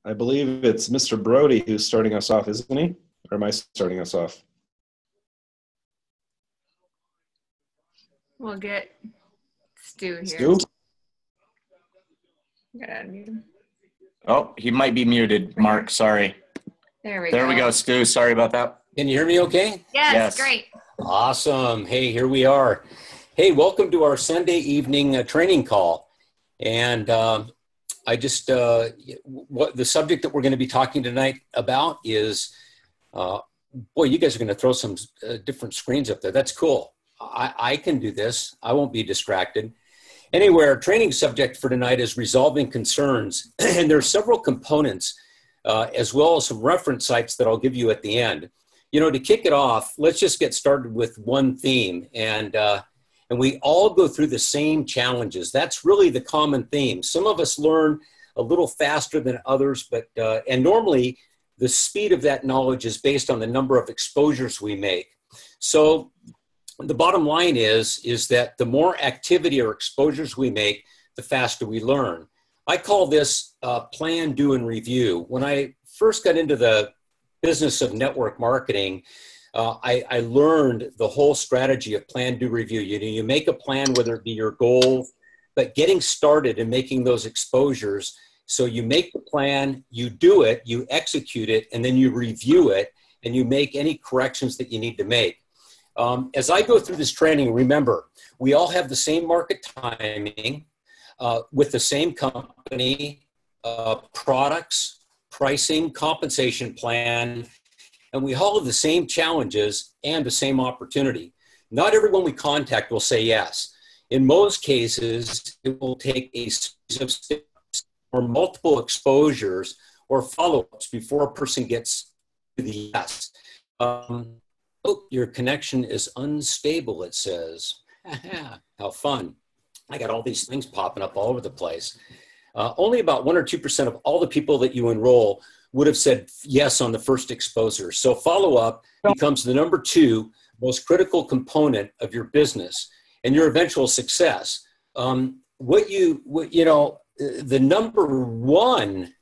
I believe it's Mr. Brody who's starting us off, isn't he? Or am I starting us off? We'll get Stu here. Stu? Gotta unmute him. Oh, he might be muted, Mark. Sorry. There we There go. we go, Stu. Sorry about that. Can you hear me okay? Yes, great. Awesome. Hey, here we are. Hey, welcome to our Sunday evening training call. And what the subject that we're going to be talking tonight about is, boy, you guys are going to throw some different screens up there. That's cool. I can do this. I won't be distracted. Anyway, our training subject for tonight is resolving concerns. And there are several components, as well as some reference sites that I'll give you at the end. You know, to kick it off, let's just get started with one theme. And we all go through the same challenges. That's really the common theme. Some of us learn a little faster than others, and normally the speed of that knowledge is based on the number of exposures we make. So the bottom line is that the more activity or exposures we make, the faster we learn. I call this plan, do, and review. When I first got into the business of network marketing, I learned the whole strategy of plan, do, review. You make a plan, whether it be your goal, but getting started and making those exposures. So you make the plan, you do it, you execute it, and then you review it, and you make any corrections that you need to make. As I go through this training, remember, we all have the same market timing with the same company, products, pricing, compensation plan, and we all have the same challenges and the same opportunity. Not everyone we contact will say yes. In most cases, it will take a series of steps or multiple exposures or follow-ups before a person gets to the yes. Oh, your connection is unstable, it says. How fun. I got all these things popping up all over the place. Only about 1 or 2% of all the people that you enroll would have said yes on the first exposure. So follow-up becomes the number 2 most critical component of your business and your eventual success. The number 1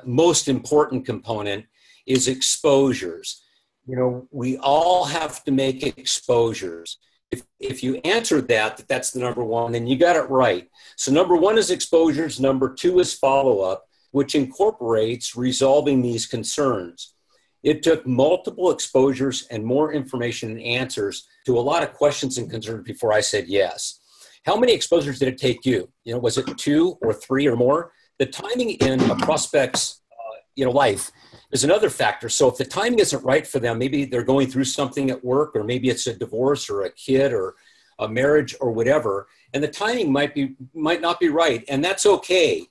most important component is exposures. You know, we all have to make exposures. If you answered that's the number 1, then you got it right. So number 1 is exposures. Number 2 is follow-up, which incorporates resolving these concerns. It took multiple exposures and more information and answers to a lot of questions and concerns before I said yes. How many exposures did it take you? You know, was it 2 or 3 or more? The timing in a prospect's life is another factor. So if the timing isn't right for them, maybe they're going through something at work, or maybe it's a divorce or a kid or a marriage or whatever, and the timing might not be right, and that's okay.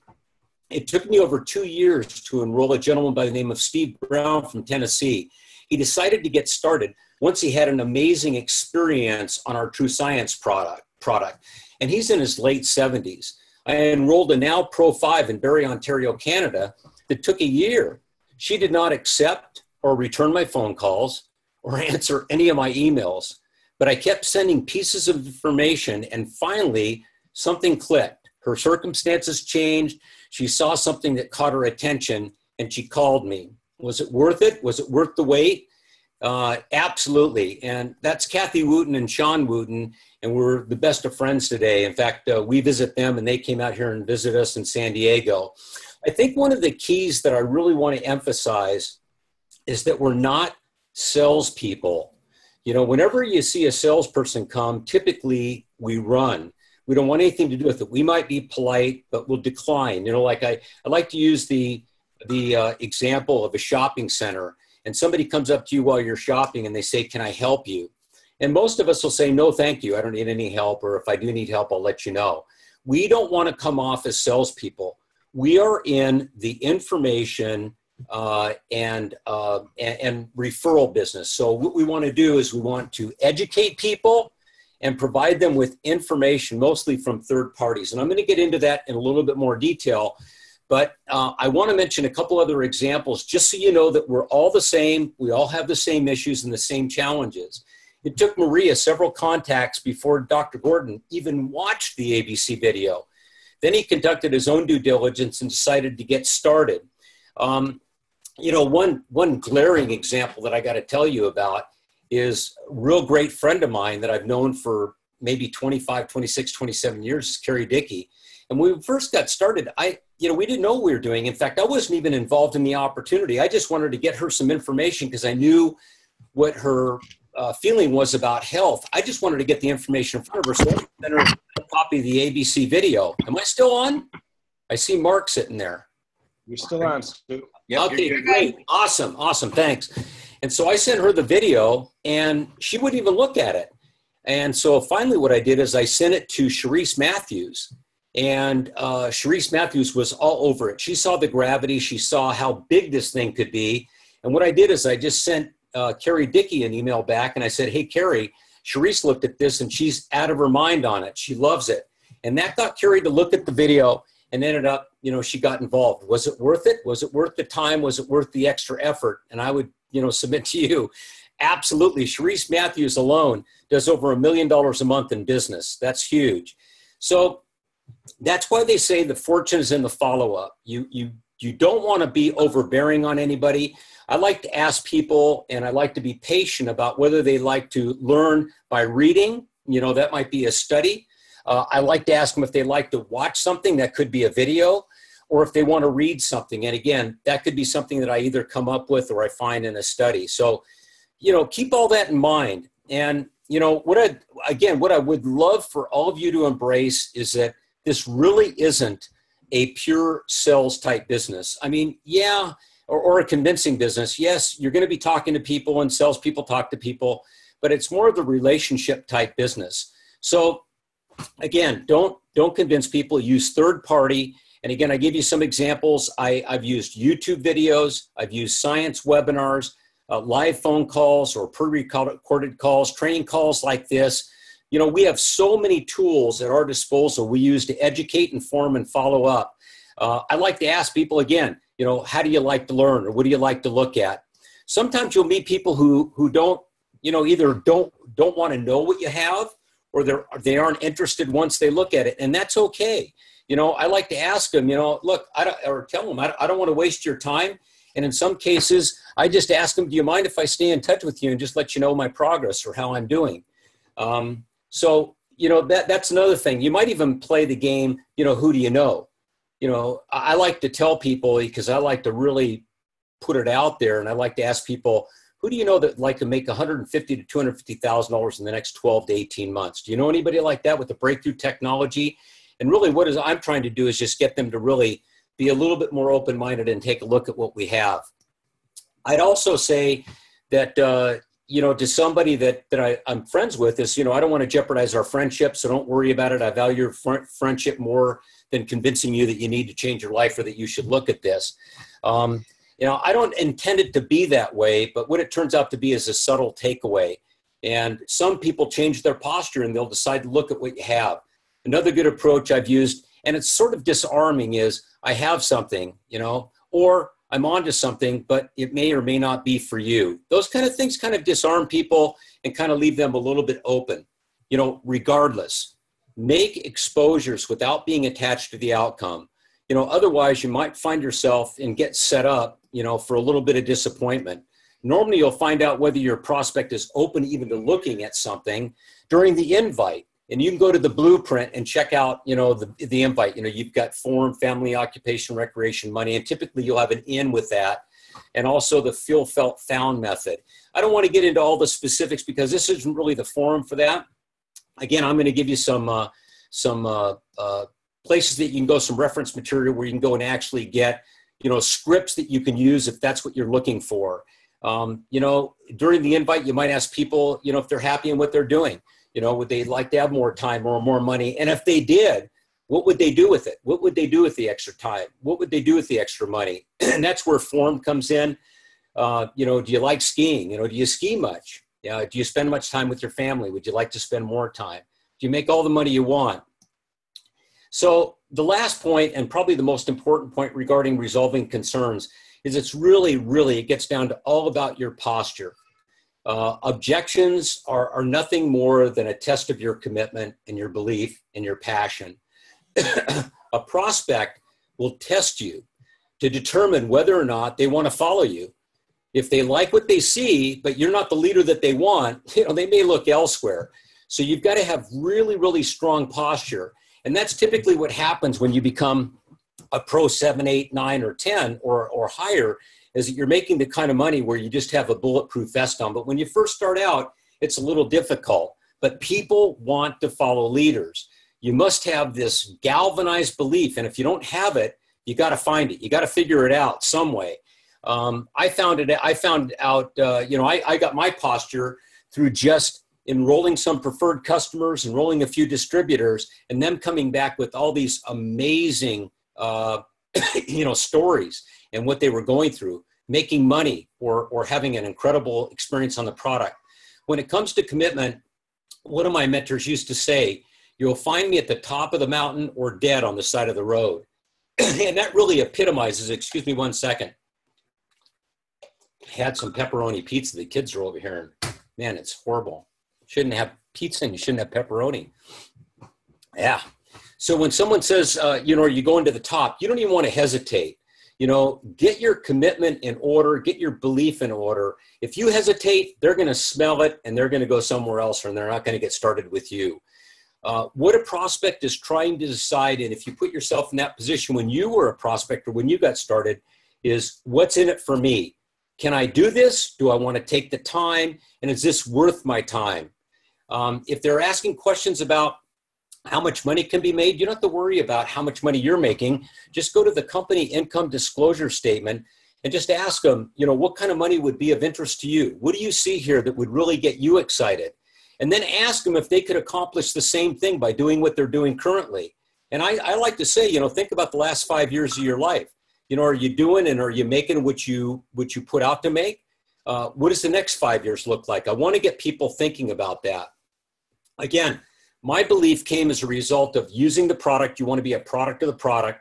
It took me over 2 years to enroll a gentleman by the name of Steve Brown from Tennessee. He decided to get started once he had an amazing experience on our True Science product. And he's in his late 70s. I enrolled a now Pro 5 in Barrie, Ontario, Canada that took a year. She did not accept or return my phone calls or answer any of my emails, but I kept sending pieces of information, and finally something clicked. Her circumstances changed. She saw something that caught her attention, and she called me. Was it worth it? Was it worth the wait? Absolutely. And that's Kathy Wooten and Sean Wooten, and we're the best of friends today. In fact, we visit them, and they came out here and visited us in San Diego. I think one of the keys that I really want to emphasize is that we're not salespeople. You know, whenever you see a salesperson come, typically we run. We don't want anything to do with it. We might be polite, but we'll decline. You know, like I like to use the example of a shopping center, and somebody comes up to you while you're shopping and they say, "Can I help you?" And most of us will say, "No, thank you. I don't need any help," or "If I do need help, I'll let you know." We don't want to come off as salespeople. We are in the information and referral business. So what we want to do is we want to educate people and provide them with information, mostly from third parties. And I'm going to get into that in a little bit more detail. But I want to mention a couple other examples just so you know that we're all the same. We all have the same issues and the same challenges. It took Maria several contacts before Dr. Gordon even watched the ABC video. Then he conducted his own due diligence and decided to get started. You know, one glaring example that I got to tell you about is a real great friend of mine that I've known for maybe 25, 26, 27 years is Carrie Dickey. And when we first got started, we didn't know what we were doing. In fact, I wasn't even involved in the opportunity. I just wanted to get her some information because I knew what her feeling was about health. I just wanted to get the information in front of her. So I sent her a copy of the ABC video. Am I still on? I see Mark sitting there. You're still on, Stu. Yep, Okay, you're good. great. Awesome. Thanks. And so I sent her the video and she wouldn't even look at it. And so finally what I did is I sent it to Sharice Matthews. And Sharice Matthews was all over it. She saw the gravity. She saw how big this thing could be. And what I did is I just sent Carrie Dickey an email back and I said, hey, Carrie, Sharice looked at this and she's out of her mind on it. She loves it. And that got Carrie to look at the video and ended up, she got involved. Was it worth it? Was it worth the time? Was it worth the extra effort? And I would, submit to you, absolutely. Sharice Matthews alone does over $1 million a month in business. That's huge. So that's why they say the fortune is in the follow-up. You don't want to be overbearing on anybody. I like to ask people, and I like to be patient about whether they like to learn by reading. That might be a study. I like to ask them if they like to watch something. That could be a video, or if they want to read something. And again, that could be something that I either come up with or I find in a study. So, keep all that in mind. And, what I would love for all of you to embrace is that this really isn't a pure sales type business. I mean, yeah, or a convincing business. Yes, you're going to be talking to people and salespeople talk to people, but it's more of the relationship type business. So again, don't convince people, use third party. And again, I give you some examples. I've used YouTube videos. I've used science webinars, live phone calls or pre-recorded calls, training calls like this. We have so many tools at our disposal we use to educate, inform, and follow up. I like to ask people again, how do you like to learn or what do you like to look at? Sometimes you'll meet people who don't, either don't want to know what you have or they aren't interested once they look at it. And that's okay. I like to ask them, look, or tell them, I don't want to waste your time. And in some cases, I just ask them, do you mind if I stay in touch with you and just let you know my progress or how I'm doing? So, that's another thing. You might even play the game, who do you know? I like to tell people because I like to really put it out there. And I like to ask people, who do you know that like to make $150,000 to $250,000 in the next 12 to 18 months? Do you know anybody like that with the breakthrough technology? And really I'm trying to do is just get them to really be a little bit more open-minded and take a look at what we have. I'd also say that, to somebody that I'm friends with is, I don't want to jeopardize our friendship, so don't worry about it. I value your friendship more than convincing you that you need to change your life or that you should look at this. I don't intend it to be that way, but what it turns out to be is a subtle takeaway. And some people change their posture and they'll decide to look at what you have. Another good approach I've used, and it's sort of disarming, is I have something, or I'm onto something, but it may or may not be for you. Those kind of things kind of disarm people and kind of leave them a little bit open. Regardless, make exposures without being attached to the outcome. Otherwise you might find yourself and get set up, for a little bit of disappointment. Normally you'll find out whether your prospect is open even to looking at something during the invite. And you can go to the blueprint and check out, the invite. You've got form, family, occupation, recreation, money, and typically you'll have an in with that. And also the feel, felt, found method. I don't want to get into all the specifics because this isn't really the forum for that. Again, I'm going to give you some places that you can go, some reference material where you can go and actually get, scripts that you can use if that's what you're looking for. During the invite, you might ask people, if they're happy in what they're doing. Would they like to have more time or more money? And if they did, what would they do with it? What would they do with the extra time? What would they do with the extra money? And that's where form comes in. Do you like skiing? Do you ski much? Do you spend much time with your family? Would you like to spend more time? Do you make all the money you want? So the last point, and probably the most important point regarding resolving concerns, is it gets down to all about your posture. Objections are nothing more than a test of your commitment and your belief and your passion. A prospect will test you to determine whether or not they want to follow you. If they like what they see, but you're not the leader that they want, they may look elsewhere. So you've got to have really, really strong posture. And that's typically what happens when you become a pro 7, 8, 9, or 10 or higher, is that you're making the kind of money where you just have a bulletproof vest on. But when you first start out, it's a little difficult. But people want to follow leaders. You must have this galvanized belief. And if you don't have it, you got to find it. You got to figure it out some way. I found out, I got my posture through just enrolling some preferred customers, enrolling a few distributors, and them coming back with all these amazing, stories and what they were going through, making money or having an incredible experience on the product. When it comes to commitment, one of my mentors used to say, you'll find me at the top of the mountain or dead on the side of the road. And that really epitomizes, excuse me one second. Had some pepperoni pizza. The kids are over here, and man, it's horrible. Shouldn't have pizza and you shouldn't have pepperoni. Yeah. So when someone says, are you going to the top? You don't even want to hesitate. Get your commitment in order, get your belief in order. If you hesitate, they're going to smell it and they're going to go somewhere else, and they're not going to get started with you. What a prospect is trying to decide, and if you put yourself in that position when you were a prospect or when you got started, is what's in it for me? Can I do this? Do I want to take the time? And is this worth my time? If they're asking questions about how much money can be made, you don't have to worry about how much money you're making. Just go to the company income disclosure statement and just ask them, what kind of money would be of interest to you? What do you see here that would really get you excited? And then ask them if they could accomplish the same thing by doing what they're doing currently. And I like to say, think about the last 5 years of your life. Are you doing and are you making what you put out to make? What does the next 5 years look like? I want to get people thinking about that. Again, my belief came as a result of using the product. You want to be a product of the product,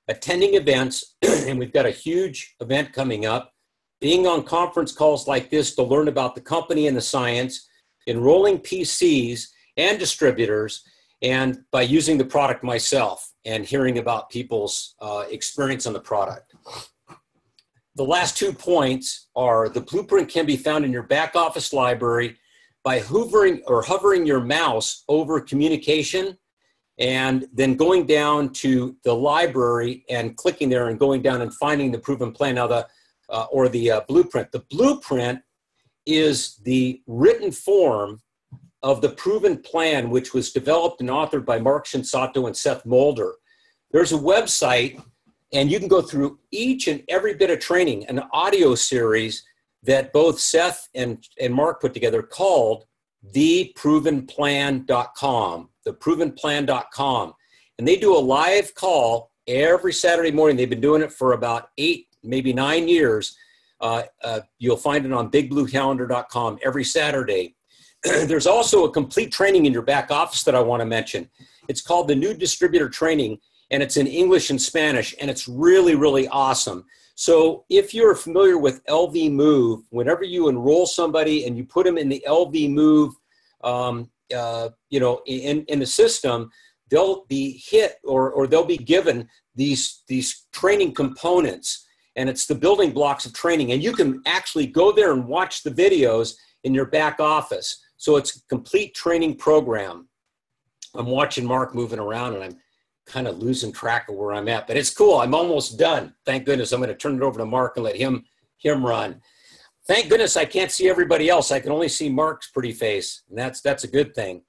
attending events, and we've got a huge event coming up, being on conference calls like this to learn about the company and the science, enrolling PCs and distributors, and by using the product myself and hearing about people's experience on the product. The last 2 points are the blueprint can be found in your back office library by hovering your mouse over communication and then going down to the library and clicking there and going down and finding the proven plan. Now the blueprint. The blueprint is the written form of the proven plan, which was developed and authored by Mark Shinsato and Seth Mulder. There's a website, and you can go through each and every bit of training, an audio series that both Seth and Mark put together called theprovenplan.com, theprovenplan.com. And they do a live call every Saturday morning. They've been doing it for about 8, maybe 9 years. You'll find it on bigbluecalendar.com every Saturday. There's also a complete training in your back office that I want to mention. It's called the New Distributor Training, and it's in English and Spanish, and it's really, really awesome. So if you're familiar with LV Move, whenever you enroll somebody and you put them in the LV Move, in the system, they'll be hit or they'll be given these training components, and it's the building blocks of training. And you can actually go there and watch the videos in your back office. So it's a complete training program. I'm watching Mark moving around, and I'm kind of losing track of where I'm at, but it's cool. I'm almost done. Thank goodness. I'm going to turn it over to Mark and let him run. Thank goodness I can't see everybody else. I can only see Mark's pretty face, and that's a good thing.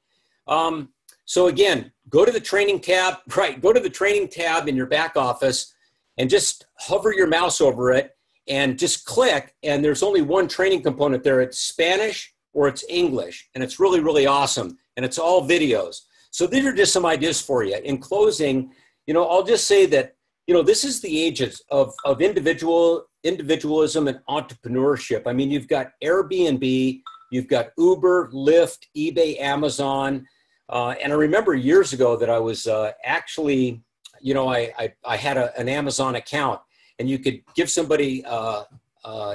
So again, go to the training tab, go to the training tab in your back office and just hover your mouse over it and just click, and there's only one training component there. It's Spanish or it's English, and it's really, really awesome, and it's all videos. So these are just some ideas for you. In closing, I'll just say that, this is the age of individualism and entrepreneurship. I mean, you've got Airbnb, you've got Uber, Lyft, eBay, Amazon. And I remember years ago that I was actually, I had an Amazon account, and you could give somebody,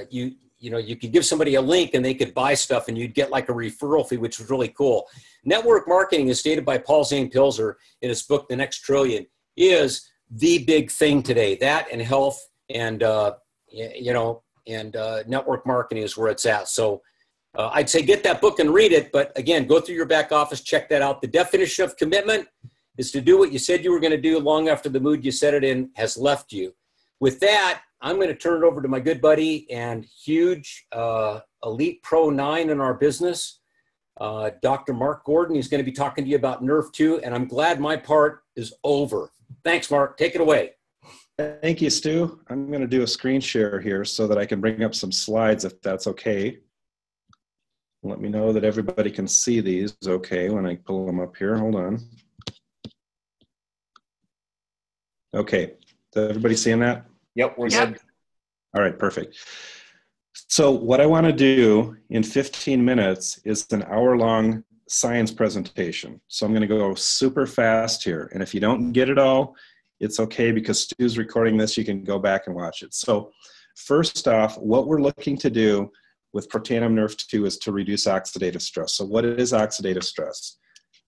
you could give somebody a link and they could buy stuff, and you'd get like a referral fee, which was really cool. Network marketing, as stated by Paul Zane Pilzer in his book, The Next Trillion, is the big thing today. That and health and network marketing is where it's at. So I'd say get that book and read it. But again, go through your back office, check that out. The definition of commitment is to do what you said you were going to do long after the mood you set it in has left you. With that, I'm going to turn it over to my good buddy and huge elite pro 9 in our business, Dr. Mark Gordon. He's going to be talking to you about NRF2, and I'm glad my part is over. Thanks, Mark. Take it away. Thank you, Stu. I'm going to do a screen share here so that I can bring up some slides if that's okay. Let me know that everybody can see these okay when I pull them up here. Hold on. Okay. Is everybody seeing that? Yep, we're Yep. good. All right, perfect. So what I want to do in 15 minutes is an hour-long science presentation. So I'm going to go super fast here. And if you don't get it all, it's okay because Stu's recording this. You can go back and watch it. So first off, what we're looking to do with Protandim NRF2 is to reduce oxidative stress. So what is oxidative stress?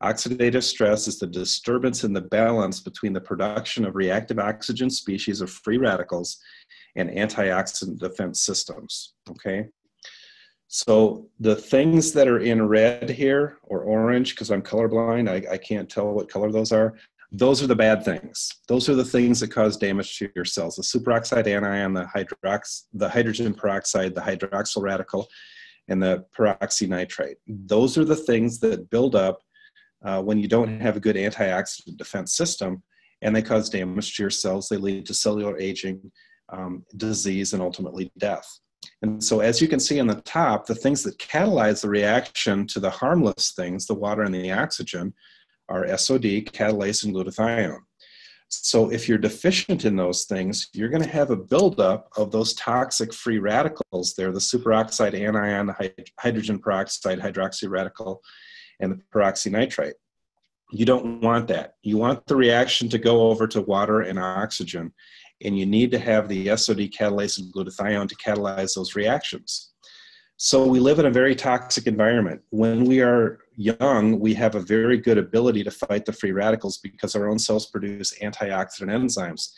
Oxidative stress is the disturbance in the balance between the production of reactive oxygen species of free radicals and antioxidant defense systems, okay? So the things that are in red here, or orange, because I'm colorblind, I can't tell what color those are the bad things. Those are the things that cause damage to your cells. The superoxide anion, the hydrogen peroxide, the hydroxyl radical, and the peroxynitrite. Those are the things that build up when you don't have a good antioxidant defense system, and they cause damage to your cells. They lead to cellular aging, disease, and ultimately death. And so as you can see on the top, the things that catalyze the reaction to the harmless things, the water and the oxygen, are SOD, catalase, and glutathione. So if you're deficient in those things, you're going to have a buildup of those toxic free radicals there, the superoxide anion, the hydrogen peroxide, hydroxy radical, and the peroxynitrite. You don't want that. You want the reaction to go over to water and oxygen, and you need to have the SOD, catalase, and glutathione to catalyze those reactions. So we live in a very toxic environment. When we are young, we have a very good ability to fight the free radicals because our own cells produce antioxidant enzymes.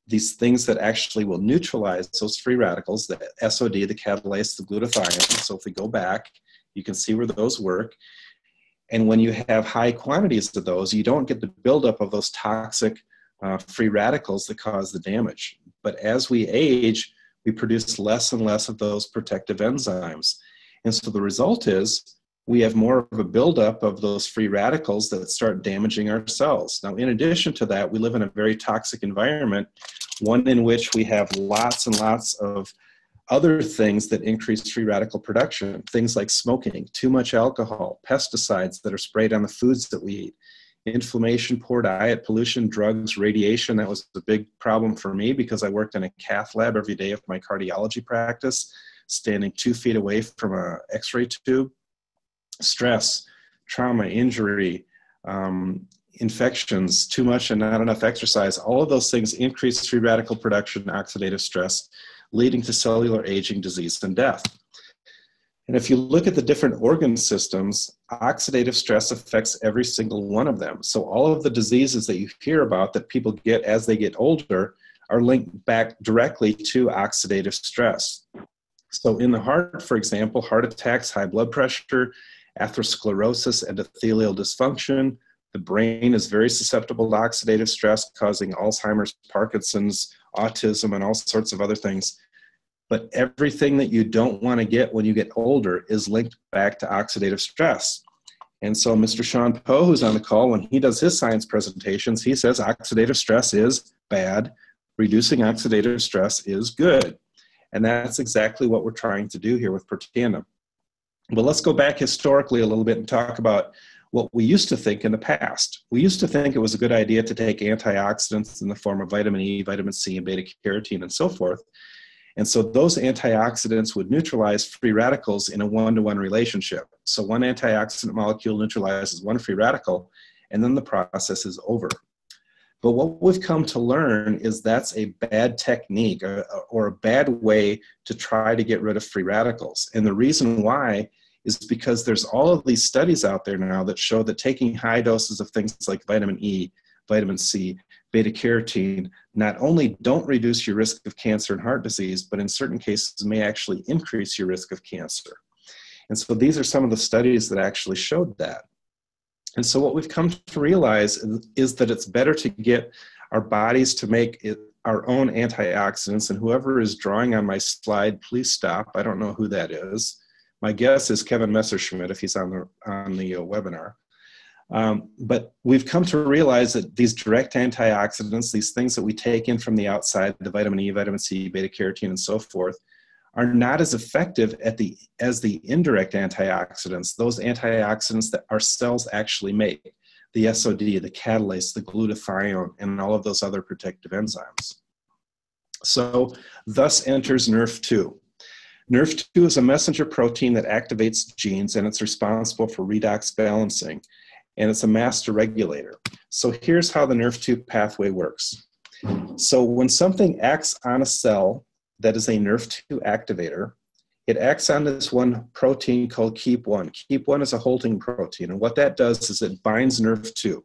These things that actually will neutralize those free radicals, the SOD, the catalase, the glutathione. So if we go back, you can see where those work. And when you have high quantities of those, you don't get the buildup of those toxic free radicals that cause the damage. But as we age, we produce less and less of those protective enzymes. And so the result is we have more of a buildup of those free radicals that start damaging our cells. Now, in addition to that, we live in a very toxic environment, one in which we have lots and lots of other things that increase free radical production, things like smoking, too much alcohol, pesticides that are sprayed on the foods that we eat, inflammation, poor diet, pollution, drugs, radiation. That was a big problem for me because I worked in a cath lab every day of my cardiology practice, standing 2 feet away from an x-ray tube. Stress, trauma, injury, infections, too much and not enough exercise, all of those things increase free radical production, oxidative stress, leading to cellular aging, disease, and death. And if you look at the different organ systems, oxidative stress affects every single one of them. So all of the diseases that you hear about that people get as they get older are linked back directly to oxidative stress. So in the heart, for example, heart attacks, high blood pressure, atherosclerosis, endothelial dysfunction. The brain is very susceptible to oxidative stress, causing Alzheimer's, Parkinson's, autism, and all sorts of other things. But everything that you don't want to get when you get older is linked back to oxidative stress. And so Mr. Sean Poe, who's on the call, when he does his science presentations, he says oxidative stress is bad. Reducing oxidative stress is good. And that's exactly what we're trying to do here with Protandim. But let's go back historically a little bit and talk about what we used to think in the past. We used to think it was a good idea to take antioxidants in the form of vitamin E, vitamin C, and beta carotene, and so forth. And so those antioxidants would neutralize free radicals in a one-to-one relationship. So one antioxidant molecule neutralizes one free radical, and then the process is over. But what we've come to learn is that's a bad technique or a bad way to try to get rid of free radicals. And the reason why is because there's all of these studies out there now that show that taking high doses of things like vitamin E, vitamin C, beta carotene not only don't reduce your risk of cancer and heart disease, but in certain cases may actually increase your risk of cancer. And so these are some of the studies that actually showed that. And so what we've come to realize is that it's better to get our bodies to make our own antioxidants. And whoever is drawing on my slide, please stop. I don't know who that is. My guess is Kevin Messerschmidt if he's on the webinar. But we've come to realize that these direct antioxidants, these things that we take in from the outside, the vitamin E, vitamin C, beta carotene, and so forth, are not as effective as the indirect antioxidants, those antioxidants that our cells actually make, the SOD, the catalase, the glutathione, and all of those other protective enzymes. So thus enters NRF2. NRF2 is a messenger protein that activates genes, and it's responsible for redox balancing, and it's a master regulator. So here's how the NRF2 pathway works. So when something acts on a cell that is a NRF2 activator, it acts on this one protein called KEAP1. KEAP1 is a holding protein, and what that does is it binds NRF2,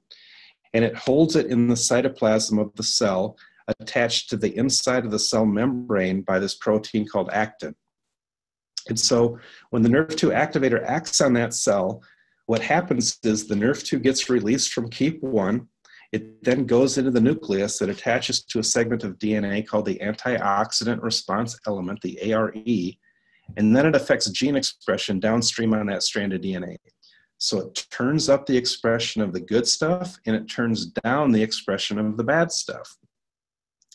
and it holds it in the cytoplasm of the cell attached to the inside of the cell membrane by this protein called actin. And so when the NRF2 activator acts on that cell, what happens is the NRF2 gets released from KEAP1. It then goes into the nucleus that attaches to a segment of DNA called the antioxidant response element, the ARE, and then it affects gene expression downstream on that strand of DNA. So it turns up the expression of the good stuff, and it turns down the expression of the bad stuff.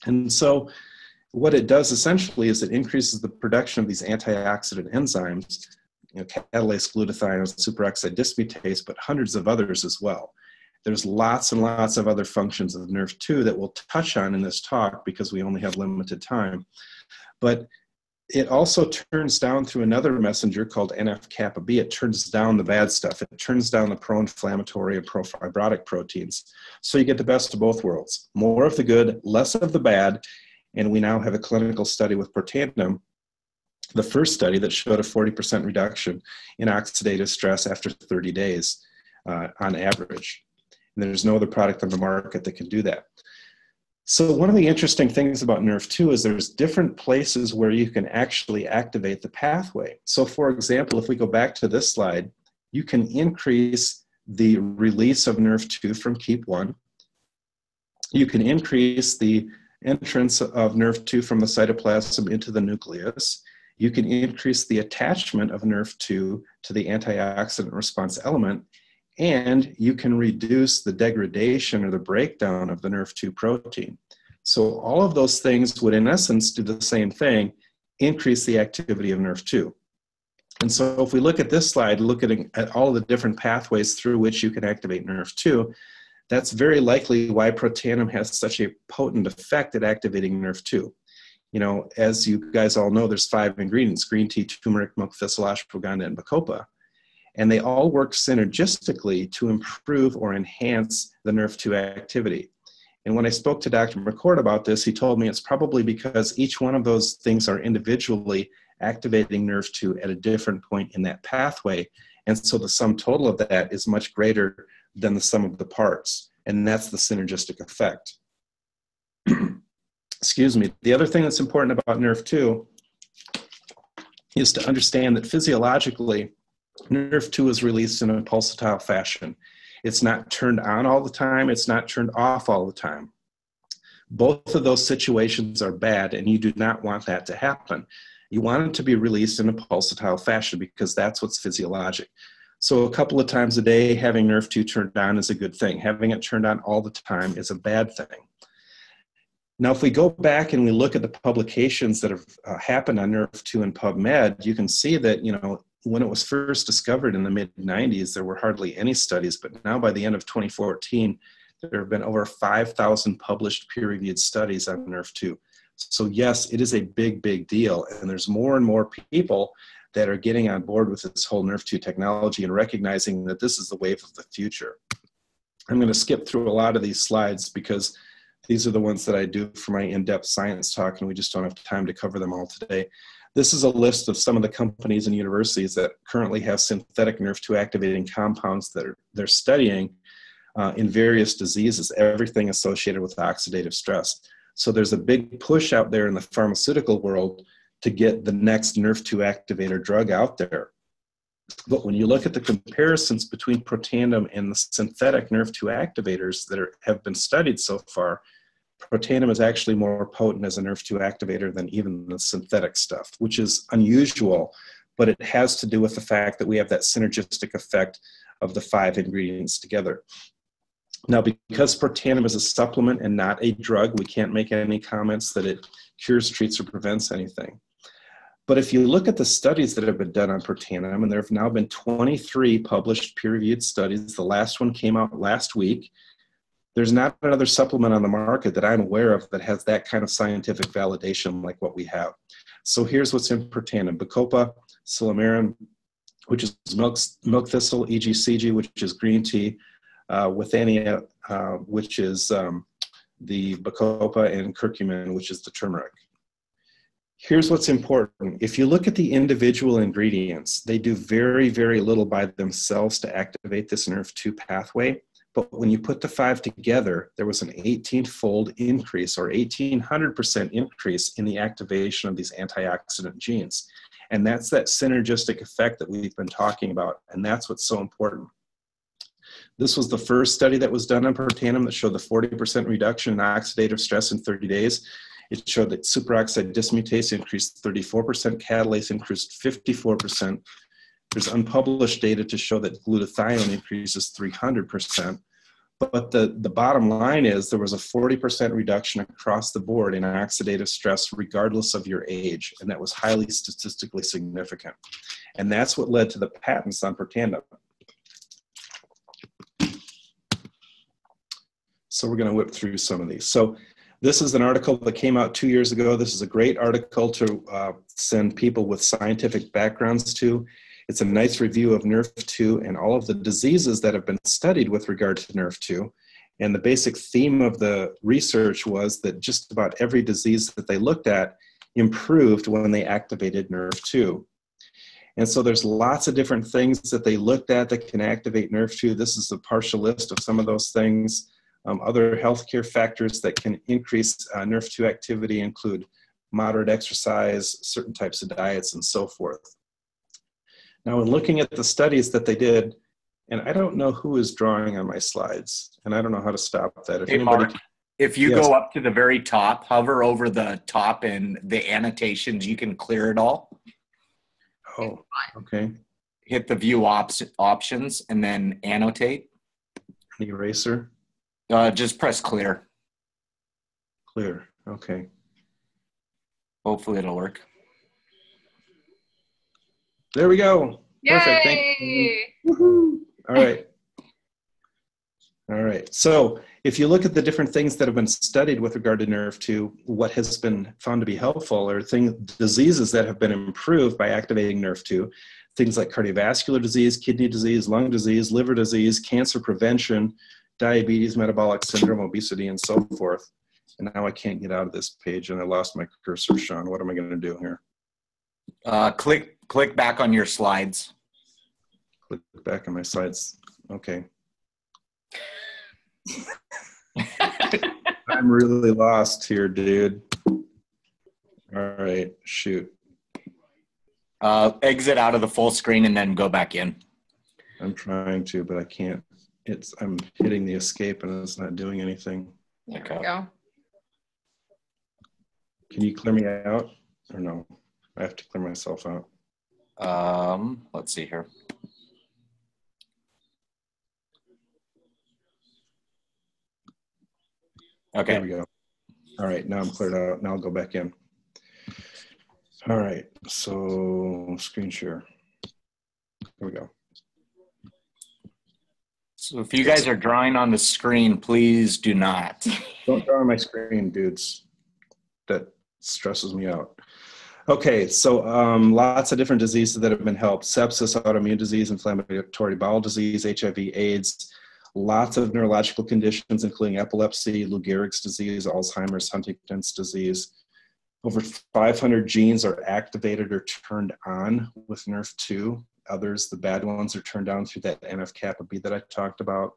And so what it does essentially is it increases the production of these antioxidant enzymes, catalase, glutathione, superoxide dismutase, but hundreds of others as well. There's lots and lots of other functions of NRF2 that we'll touch on in this talk because we only have limited time. But it also turns down through another messenger called NF-kappa B. It turns down the bad stuff. It turns down the pro-inflammatory and pro-fibrotic proteins. So you get the best of both worlds. More of the good, less of the bad. And we now have a clinical study with protandim, the first study that showed a 40% reduction in oxidative stress after 30 days on average. And there's no other product on the market that can do that. So one of the interesting things about NRF2 is there's different places where you can actually activate the pathway. So for example, if we go back to this slide, you can increase the release of NRF2 from KEAP1. You can increase the entrance of NRF2 from the cytoplasm into the nucleus. You can increase the attachment of NRF2 to the antioxidant response element, and you can reduce the degradation or the breakdown of the NRF2 protein. So all of those things would in essence do the same thing, increase the activity of NRF2. And so if we look at this slide, look at all the different pathways through which you can activate NRF2, that's very likely why protandim has such a potent effect at activating NRF2. You know, as you guys all know, there's 5 ingredients: green tea, turmeric, milk thistle, ashwagandha, and bacopa. And they all work synergistically to improve or enhance the NRF2 activity. And when I spoke to Dr. McCord about this, he told me it's probably because each one of those things are individually activating NRF2 at a different point in that pathway. And so the sum total of that is much greater than the sum of the parts. And that's the synergistic effect. Excuse me. The other thing that's important about NRF2 is to understand that physiologically, NRF2 is released in a pulsatile fashion. It's not turned on all the time. It's not turned off all the time. Both of those situations are bad, and you do not want that to happen. You want it to be released in a pulsatile fashion because that's what's physiologic. So a couple of times a day, having NRF2 turned on is a good thing. Having it turned on all the time is a bad thing. Now, if we go back and we look at the publications that have happened on NRF2 and PubMed, you can see that, you know, when it was first discovered in the mid-90s, there were hardly any studies, but now by the end of 2014, there have been over 5,000 published peer-reviewed studies on NRF2. So yes, it is a big, big deal, and there's more and more people that are getting on board with this whole NRF2 technology and recognizing that this is the wave of the future. I'm going to skip through a lot of these slides because these are the ones that I do for my in-depth science talk, and we just don't have time to cover them all today. This is a list of some of the companies and universities that currently have synthetic NRF2 activating compounds that they're studying in various diseases, everything associated with oxidative stress. So there's a big push out there in the pharmaceutical world to get the next NRF2 activator drug out there. But when you look at the comparisons between protandim and the synthetic NRF2 activators that have been studied so far, protandim is actually more potent as a NRF2 activator than even the synthetic stuff, which is unusual, but it has to do with the fact that we have that synergistic effect of the 5 ingredients together. Now, because protandim is a supplement and not a drug, we can't make any comments that it cures, treats, or prevents anything. But if you look at the studies that have been done on protandim, and there have now been 23 published peer-reviewed studies, the last one came out last week, there's not another supplement on the market that I'm aware of that has that kind of scientific validation like what we have. So here's what's in protandim: bacopa, silymarin, which is milk thistle, EGCG, which is green tea, withania, which is the bacopa, and curcumin, which is the turmeric. Here's what's important. If you look at the individual ingredients, they do very, very little by themselves to activate this NRF2 pathway. But when you put the 5 together, there was an 18-fold increase, or 1,800% increase in the activation of these antioxidant genes. And that's that synergistic effect that we've been talking about. And that's what's so important. This was the first study that was done on protandim that showed the 40% reduction in oxidative stress in 30 days. It showed that superoxide dismutase increased 34%, catalase increased 54%. There's unpublished data to show that glutathione increases 300%. But the bottom line is there was a 40% reduction across the board in oxidative stress regardless of your age, and that was highly statistically significant. And that's what led to the patents on protandim. So we're going to whip through some of these. So this is an article that came out 2 years ago. This is a great article to send people with scientific backgrounds to. It's a nice review of NRF2 and all of the diseases that have been studied with regard to NRF2. And the basic theme of the research was that just about every disease that they looked at improved when they activated NRF2. And so there's lots of different things that they looked at that can activate NRF2. This is a partial list of some of those things. Other healthcare factors that can increase NRF2 activity include moderate exercise, certain types of diets, and so forth. Now, in looking at the studies that they did, and I don't know who is drawing on my slides, and I don't know how to stop that. If Hey, anybody, Mark, if you yes. go up to the very top, hover over the top and the annotations, you can clear it all. Oh, okay. Hit the view options and then annotate. The eraser. Just press clear. Clear. Okay. Hopefully it'll work. There we go. Yay! Perfect. Thank you. Woohoo. All right. All right. So if you look at the different things that have been studied with regard to NRF2, what has been found to be helpful are diseases that have been improved by activating NRF2, things like cardiovascular disease, kidney disease, lung disease, liver disease, cancer prevention, diabetes, metabolic syndrome, obesity, and so forth. And now I can't get out of this page, and I lost my cursor, Sean. What am I going to do here? Click back on your slides. Click back on my slides. Okay. I'm really lost here, dude. All right, shoot. Exit out of the full screen and then go back in. I'm trying to, but I can't. I'm hitting the escape and it's not doing anything. There we go. Can you clear me out or no? I have to clear myself out. Let's see here. Okay. There we go. All right, now I'm cleared out. Now I'll go back in. All right, so screen share. There we go. So if you guys are drawing on the screen, please do not. Don't draw on my screen, dudes. That stresses me out. Okay, so lots of different diseases that have been helped. Sepsis, autoimmune disease, inflammatory bowel disease, HIV, AIDS, lots of neurological conditions, including epilepsy, Lou Gehrig's disease, Alzheimer's, Huntington's disease. Over 500 genes are activated or turned on with NRF2. others. The bad ones are turned down through that NF-kappa B that I talked about.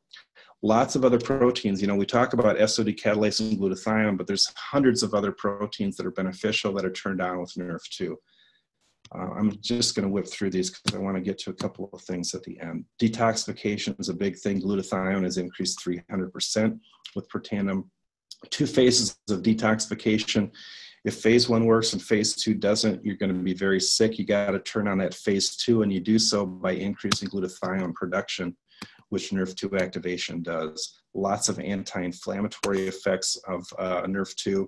Lots of other proteins. You know, we talk about SOD catalase and glutathione, but there's hundreds of other proteins that are beneficial that are turned down with NRF2. I'm just going to whip through these because I want to get to a couple of things at the end. Detoxification is a big thing. Glutathione has increased 300% with protandim. 2 phases of detoxification. If phase 1 works and phase 2 doesn't, you're going to be very sick. You got to turn on that phase 2, and you do so by increasing glutathione production, which NRF2 activation does. Lots of anti-inflammatory effects of NRF2,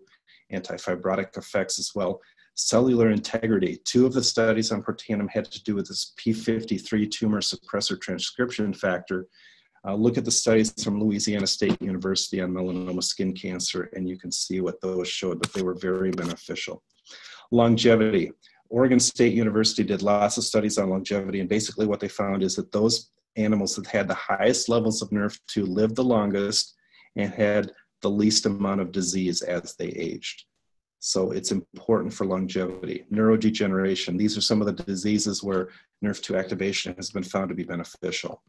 anti-fibrotic effects as well. Cellular integrity. 2 of the studies on protandim had to do with this P53 tumor suppressor transcription factor. Look at the studies from Louisiana State University on melanoma skin cancer, and you can see what those showed, but they were very beneficial. Longevity. Oregon State University did lots of studies on longevity, and basically what they found is that those animals that had the highest levels of NRF2 lived the longest and had the least amount of disease as they aged. So it's important for longevity. Neurodegeneration. These are some of the diseases where NRF2 activation has been found to be beneficial.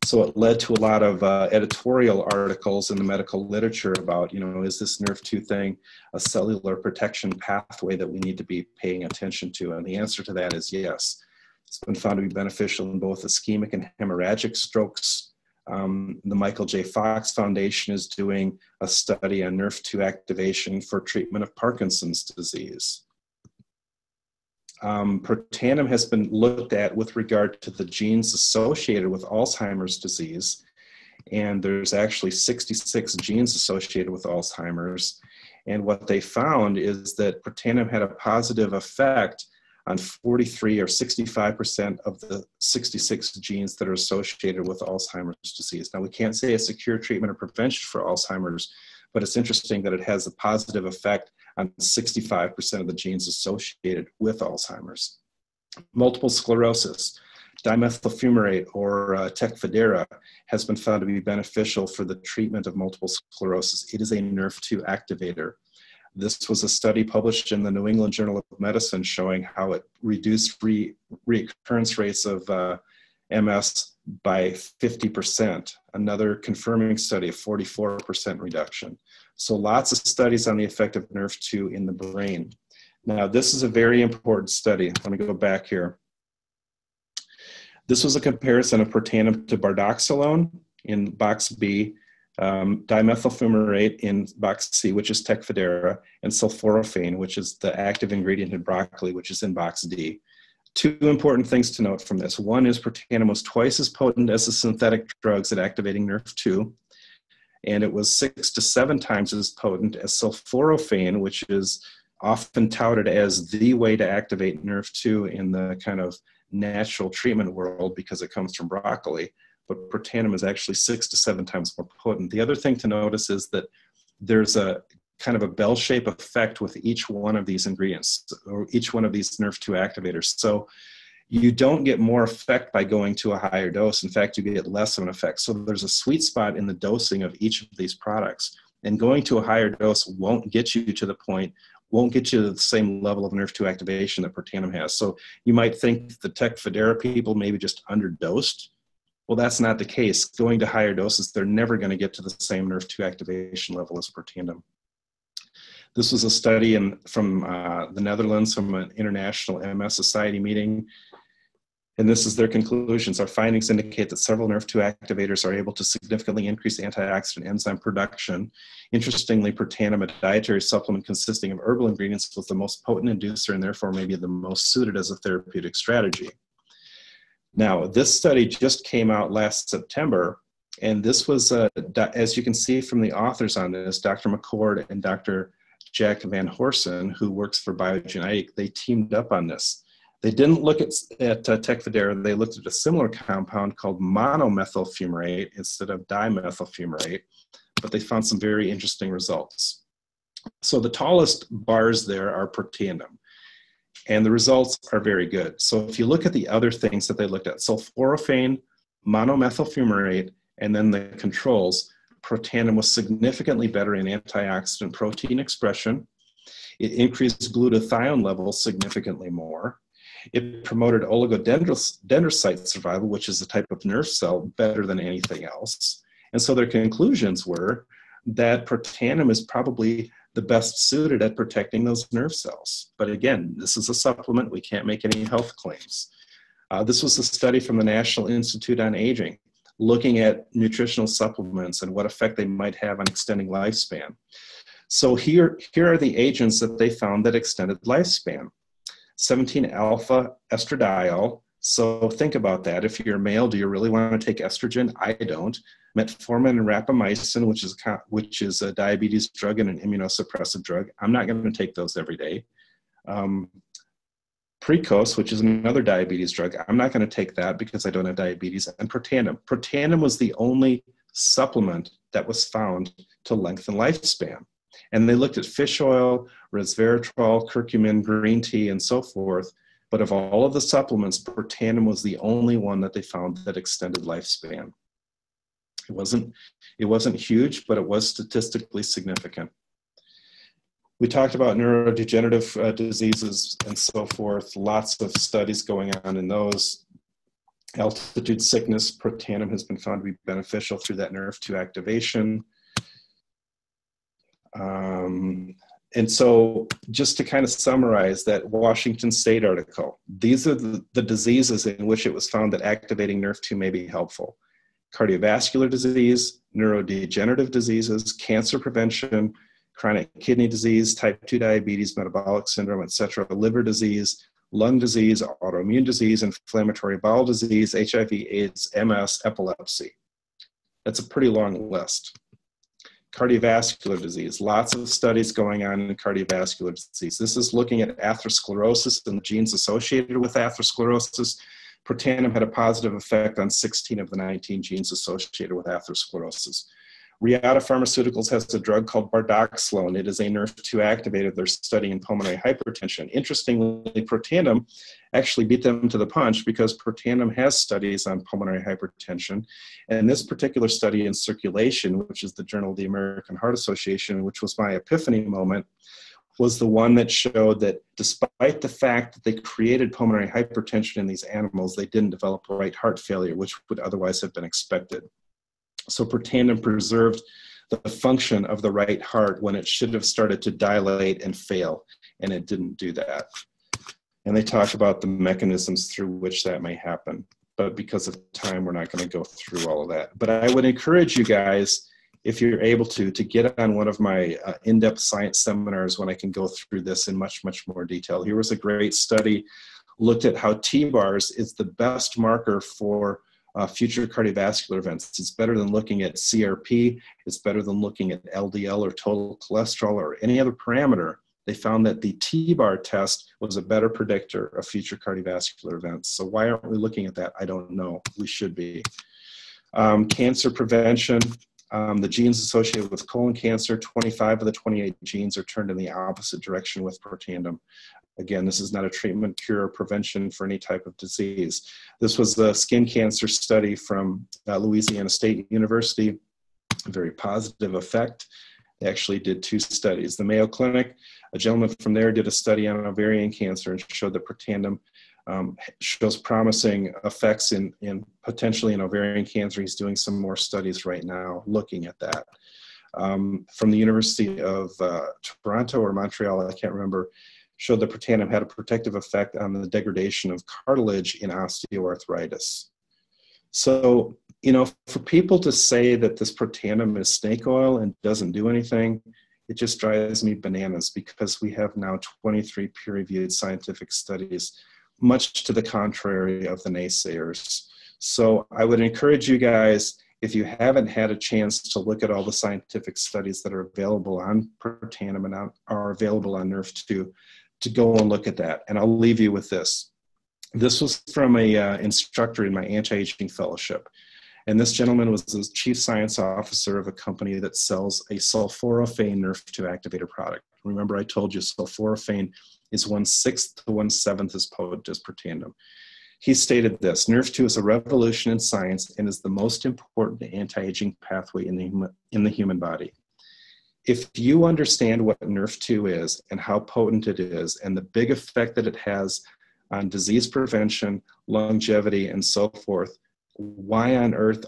So it led to a lot of editorial articles in the medical literature about, you know, is this NRF2 thing a cellular protection pathway that we need to be paying attention to? And the answer to that is yes. It's been found to be beneficial in both ischemic and hemorrhagic strokes. The Michael J. Fox Foundation is doing a study on NRF2 activation for treatment of Parkinson's disease. Protandim has been looked at with regard to the genes associated with Alzheimer's disease, and there's actually 66 genes associated with Alzheimer's. And what they found is that protandim had a positive effect on 43 or 65% of the 66 genes that are associated with Alzheimer's disease. Now, we can't say it's a cure, treatment, or prevention for Alzheimer's, but it's interesting that it has a positive effect on 65% of the genes associated with Alzheimer's. Multiple sclerosis. Dimethyl fumarate, or Tecfidera, has been found to be beneficial for the treatment of multiple sclerosis. It is a NRF2 activator. This was a study published in the New England Journal of Medicine showing how it reduced recurrence rates of MS by 50%. Another confirming study of 44% reduction. So lots of studies on the effect of NRF2 in the brain. Now, this is a very important study. Let me go back here. This was a comparison of protandim to bardoxolone in box B, dimethyl fumarate in box C, which is Tecfidera, and sulforaphane, which is the active ingredient in broccoli, which is in box D. 2 important things to note from this. One is protandim was twice as potent as the synthetic drugs at activating NRF2, and it was 6 to 7 times as potent as sulforaphane, which is often touted as the way to activate NRF2 in the kind of natural treatment world because it comes from broccoli. But protandim is actually 6 to 7 times more potent. The other thing to notice is that there's a kind of a bell-shaped effect with each one of these ingredients, or each one of these NRF2 activators. So you don't get more effect by going to a higher dose. In fact, you get less of an effect. So there's a sweet spot in the dosing of each of these products. And going to a higher dose won't get you to the point, won't get you to the same level of NRF2 activation that protandim has. So you might think the Tecfidera people maybe just underdosed. Well, that's not the case. Going to higher doses, they're never going to get to the same NRF2 activation level as protandim. This was a study from the Netherlands, from an international MS Society meeting. And this is their conclusions. Our findings indicate that several NRF2 activators are able to significantly increase antioxidant enzyme production. Interestingly, protandim, a dietary supplement consisting of herbal ingredients, was the most potent inducer and therefore maybe the most suited as a therapeutic strategy. Now, this study just came out last September, and this was, as you can see from the authors on this, Dr. McCord and Dr. Jack Van Horsen, who works for Biogenetic, they teamed up on this. They didn't look at Tecfidera. They looked at a similar compound called monomethyl fumarate instead of dimethyl fumarate, but they found some very interesting results. So the tallest bars there are protandim, and the results are very good. So if you look at the other things that they looked at, sulforaphane, monomethyl fumarate, and then the controls, protandim was significantly better in antioxidant protein expression. It increased glutathione levels significantly more. It promoted oligodendrocyte survival, which is a type of nerve cell, better than anything else. And so their conclusions were that protandim is probably the best suited at protecting those nerve cells. But again, this is a supplement. We can't make any health claims. This was a study from the National Institute on Aging, looking at nutritional supplements and what effect they might have on extending lifespan. So here are the agents that they found that extended lifespan. 17-alpha estradiol. So think about that. If you're a male, do you really want to take estrogen? I don't. Metformin and rapamycin, which is a diabetes drug and an immunosuppressive drug. I'm not going to take those every day. Precose, which is another diabetes drug. I'm not going to take that because I don't have diabetes. And protandim. Protandim was the only supplement that was found to lengthen lifespan. And they looked at fish oil, resveratrol, curcumin, green tea, and so forth. But of all of the supplements, protandim was the only one that they found that extended lifespan. It wasn't huge, but it was statistically significant. We talked about neurodegenerative diseases and so forth. Lots of studies going on in those. Altitude sickness, protandim has been found to be beneficial through that NRF2 activation. And so just to kind of summarize that Washington State article, these are the diseases in which it was found that activating NRF2 may be helpful. Cardiovascular disease, neurodegenerative diseases, cancer prevention, chronic kidney disease, type 2 diabetes, metabolic syndrome, etc., liver disease, lung disease, autoimmune disease, inflammatory bowel disease, HIV, AIDS, MS, epilepsy. That's a pretty long list. Cardiovascular disease, lots of studies going on in cardiovascular disease. This is looking at atherosclerosis and the genes associated with atherosclerosis. Protandim had a positive effect on 16 of the 19 genes associated with atherosclerosis. Reata Pharmaceuticals has a drug called bardoxolone. It is a NRF2 activator they're studying in pulmonary hypertension. Interestingly, protandim actually beat them to the punch because protandim has studies on pulmonary hypertension. And this particular study in Circulation, which is the Journal of the American Heart Association, which was my epiphany moment, was the one that showed that despite the fact that they created pulmonary hypertension in these animals, they didn't develop right heart failure, which would otherwise have been expected. So protandim preserved the function of the right heart when it should have started to dilate and fail, and it didn't do that. And they talk about the mechanisms through which that may happen. But because of time, we're not going to go through all of that. But I would encourage you guys, if you're able to get on one of my in-depth science seminars when I can go through this in much, much more detail. Here was a great study, looked at how T-bars is the best marker for future cardiovascular events. It's better than looking at CRP. It's better than looking at LDL or total cholesterol or any other parameter. They found that the T-bar test was a better predictor of future cardiovascular events. So why aren't we looking at that? I don't know. We should be. Cancer prevention. The genes associated with colon cancer, 25 of the 28 genes are turned in the opposite direction with protandim. Again, this is not a treatment, cure, or prevention for any type of disease. This was the skin cancer study from Louisiana State University, a very positive effect. They actually did 2 studies. The Mayo Clinic, a gentleman from there did a study on ovarian cancer and showed that protandim shows promising effects in potentially in ovarian cancer. He's doing some more studies right now looking at that. From the University of Toronto or Montreal, I can't remember, showed that protandim had a protective effect on the degradation of cartilage in osteoarthritis. So, you know, for people to say that this protandim is snake oil and doesn't do anything, it just drives me bananas because we have now 23 peer-reviewed scientific studies, much to the contrary of the naysayers. So I would encourage you guys, if you haven't had a chance to look at all the scientific studies that are available on protandim and are available on NRF2, to go and look at that. And I'll leave you with this. This was from a instructor in my anti-aging fellowship. And this gentleman was the chief science officer of a company that sells a sulforaphane NRF2 activator product. Remember I told you sulforaphane is 1/6 to 1/7 as potent as protandim. He stated this: NRF2 is a revolution in science and is the most important anti-aging pathway in the human body. If you understand what NRF2 is and how potent it is and the big effect that it has on disease prevention, longevity, and so forth, why on earth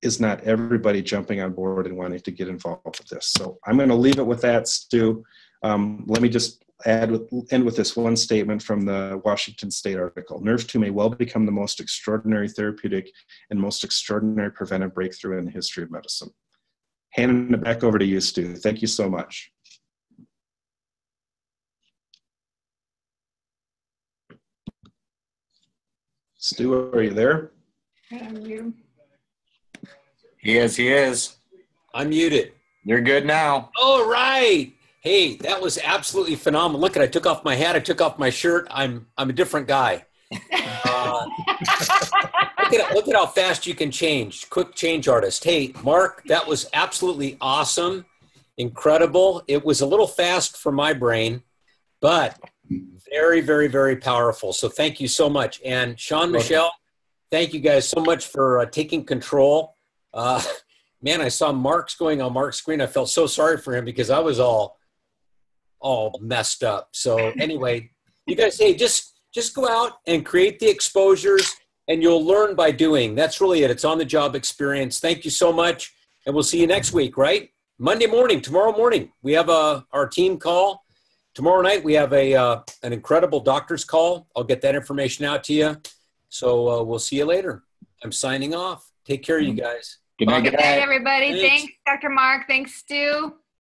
is not everybody jumping on board and wanting to get involved with this? So I'm going to leave it with that, Stu. Let me just end with this one statement from the Washington State article. NRF2 may well become the most extraordinary therapeutic and most extraordinary preventive breakthrough in the history of medicine. Handing it back over to you, Stu. Thank you so much. Stu, are you there? He is. I'm muted. You're good now. All right. Hey, that was absolutely phenomenal. Look, I took off my hat. I took off my shirt. I'm a different guy. Look at how fast you can change. Quick change artist. Hey, Mark, that was absolutely awesome. Incredible. It was a little fast for my brain, but very, very, very powerful. So thank you so much. And Sean, Michelle, thank you guys so much for taking control. Man, I saw Mark's going on Mark's screen. I felt so sorry for him because I was all messed up. So anyway, you guys, hey, just go out and create the exposures, and you'll learn by doing. That's really it. It's on the job experience. Thank you so much. And we'll see you next week, right? Monday morning, tomorrow morning, we have our team call. Tomorrow night, we have an incredible doctor's call. I'll get that information out to you. So we'll see you later. I'm signing off. Take care, you guys. Good night, Good night, everybody. Thanks. Thanks, Dr. Mark. Thanks, Stu.